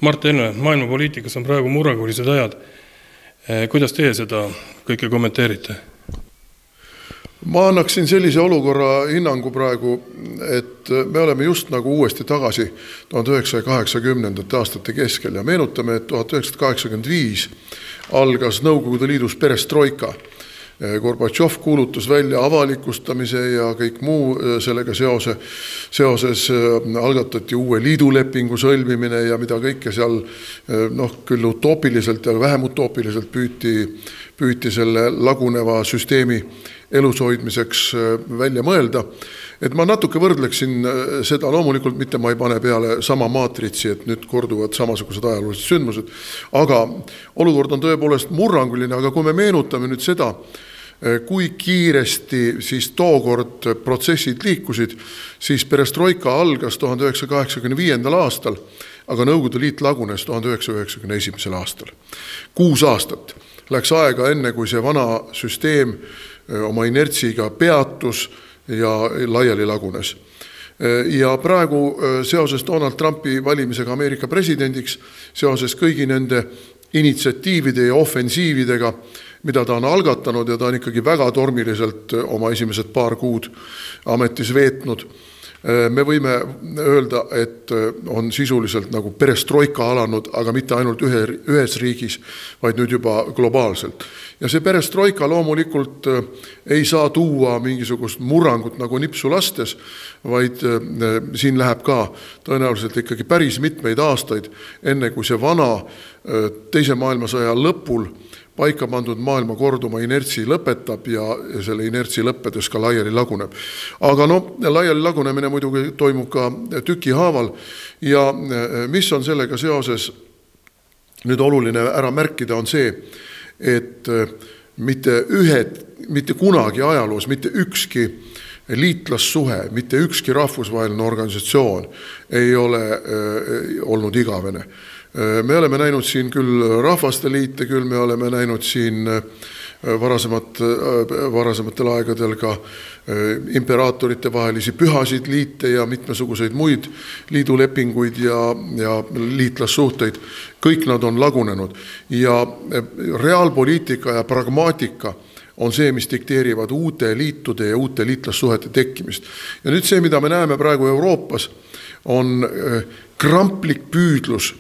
Mart Helme, maailmapoliitikas on praegu murrangulised ajad. Kuidas teie seda kõike kommenteerite? Ma annaksin sellise olukorra hinnangu praegu, et me oleme just nagu uuesti tagasi 1980. aastate keskel ja meenutame, et 1985 algas Nõukogude Liidus perestroika. Gorbatšov kuulutas välja avalikustamise ja kõik muu sellega seoses algatati uue liidulepingu sõlmimine ja mida kõike seal küll utoopiliselt ja vähem utoopiliselt püüti selle laguneva süsteemi elushoidmiseks välja mõelda. Et ma natuke võrdleksin seda, loomulikult mitte ma ei pane peale sama maatritsi, et nüüd korduvad samasugused ajaloolised sündmused, aga olukord on tõepoolest murranguline, aga kui me meenutame nüüd seda, kui kiiresti siis tookord protsessid liikusid, siis perestroika algas 1985. aastal, aga Nõukogude Liit lagunes 1991. aastal. 6 aastat läks aega enne, kui see vana süsteem oma inertsiga peatus ja laiali lagunes. Ja praegu seoses Donald Trumpi valimisega Ameerika presidendiks, seoses kõigi nende initsiatiivide ja ofensiividega, mida ta on algatanud ja ta on ikkagi väga tormiliselt oma esimesed paar kuud ametis veetnud, me võime öelda, et on sisuliselt nagu perestroika alanud, aga mitte ainult ühes riigis, vaid nüüd juba globaalselt. Ja see perestroika loomulikult ei saa tuua mingisugust murrangut nagu nipsu lastes, vaid siin läheb ka tõenäoliselt ikkagi päris mitmeid aastaid, enne kui see vana teise maailmasõja lõpul paika pandud maailmakord oma inertsi lõpetab ja selle inertsi lõppedes ka laiali laguneb. Aga laiali lagunemine muidugi toimub ka tüki haaval ja mis on sellega seoses nüüd oluline ära märkida on see, et mitte kunagi ajaloos, mitte ükski liitlassuhe, mitte ükski rahvusvaheline organisatsioon ei ole olnud igavene. Me oleme näinud siin küll rahvaste liite, küll me oleme näinud siin varasematel aegadel ka imperaatorite vahelisi pühasid liite ja mitmesuguseid muid liidulepinguid ja liitlassuhteid. Kõik nad on lagunenud ja reaalpoliitika ja pragmaatika on see, mis dikteerivad uute liitude ja uute liitlassuhete tekkimist. Ja nüüd see, mida me näeme praegu Euroopas, on kramplik püüdlus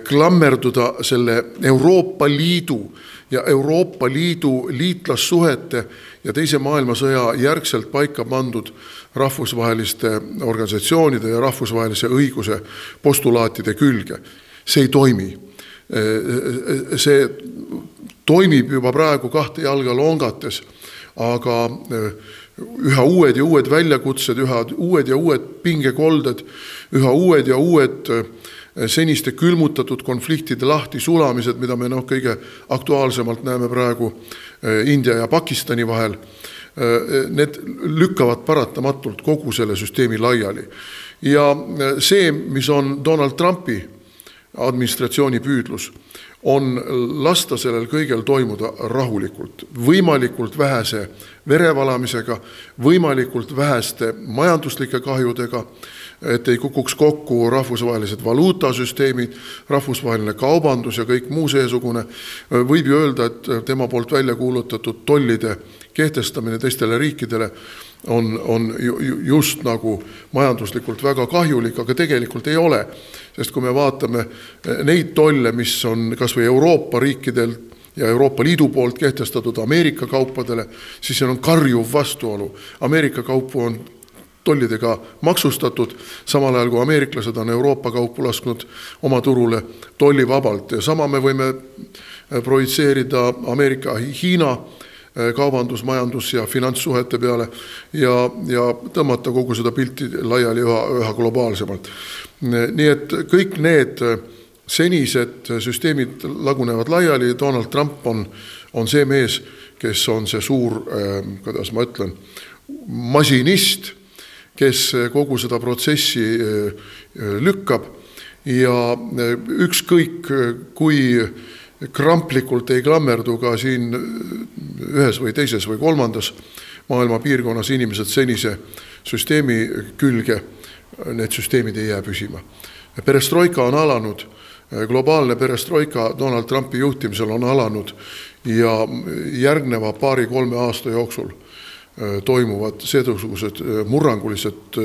klammerduda selle Euroopa Liidu ja Euroopa Liidu liitlassuhete ja teise maailmasõja järgselt paika pandud rahvusvaheliste organisatsioonide ja rahvusvahelise õiguse postulaatide külge. See ei toimi. See toimib juba praegu 2 jalga longates, aga üha uued ja uued väljakutsed, üha uued ja uued pingekolded, üha uued ja uued seniste külmutatud konfliktide lahti sulamised, mida me kõige aktuaalsemalt näeme praegu India ja Pakistani vahel, need lükkavad paratamatult kogu selle süsteemi laiali. Ja see, mis on Donald Trumpi administratsiooni püüdlus, on lasta sellel kõigel toimuda rahulikult, võimalikult vähese verevalamisega, võimalikult väheste majanduslike kahjudega, et ei kukuks kokku rahvusvahelised valuutasüsteemid, rahvusvaheline kaubandus ja kõik muu seesugune. Võib ju öelda, et tema poolt välja kuulutatud tollide kehtestamine teistele riikidele on just nagu majanduslikult väga kahjulik, aga tegelikult ei ole. Sest kui me vaatame neid tolle, mis on kas või Euroopa riikidel ja Euroopa Liidu poolt kehtestatud Ameerika kaupadele, siis see on karjuv vastuolu. Ameerika kaupu on tollidega maksustatud, samal ajal kui ameeriklased on Euroopa kaupu lasknud oma turule tollivabalt. Ja sama me võime projitseerida Ameerika-Hiina kaubandus-, majandus- ja finantssuhete peale ja tõmmata kogu seda pilti laiali üha globaalsemalt. Nii et kõik need senised süsteemid lagunevad laiali. Donald Trump on see mees, kes on see suur, kuidas ma ütlen, masinist, kes kogu seda protsessi lükkab ja ükskõik kui kramplikult ei klammerdu ka siin ühes või teises või kolmandas maailma piirkonnas inimesed senise süsteemi külge, need süsteemid ei jää püsima. Perestroika on alanud globaalne perestroika Donald Trumpi juhtimisel on alanud ja järgneva 2-3 aasta jooksul toimuvad seesugused murrangulised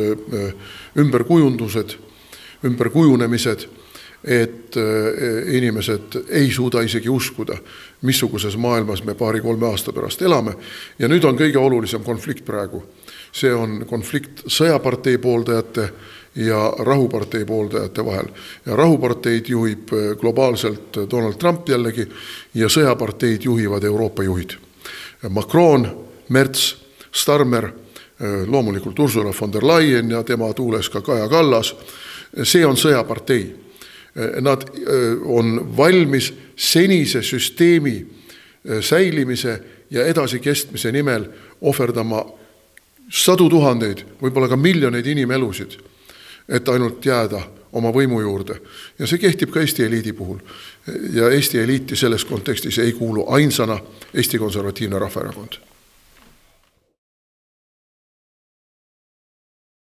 ümberkujunemised, et inimesed ei suuda isegi uskuda, missuguses maailmas me 2-3 aasta pärast elame. Ja nüüd on kõige olulisem konflikt praegu. See on konflikt sõjapartei pooldajate ja rahupartei pooldajate vahel. Ja rahuparteid juhib globaalselt Donald Trump jällegi ja sõjaparteid juhivad Euroopa juhid. Macron, Merz, Starmer, loomulikult Ursula von der Leyen ja tema tuules ka Kaja Kallas. See on sõjapartei. Nad on valmis senise süsteemi säilimise ja edasikestmise nimel ohverdama 100 000, võib-olla ka miljoneid inimelusid, et ainult jääda oma võimu juurde. Ja see kehtib ka Eesti eliidi puhul. Ja Eesti eliiti selles kontekstis ei kuulu ainsana Eesti Konservatiivne Rahvaerakond.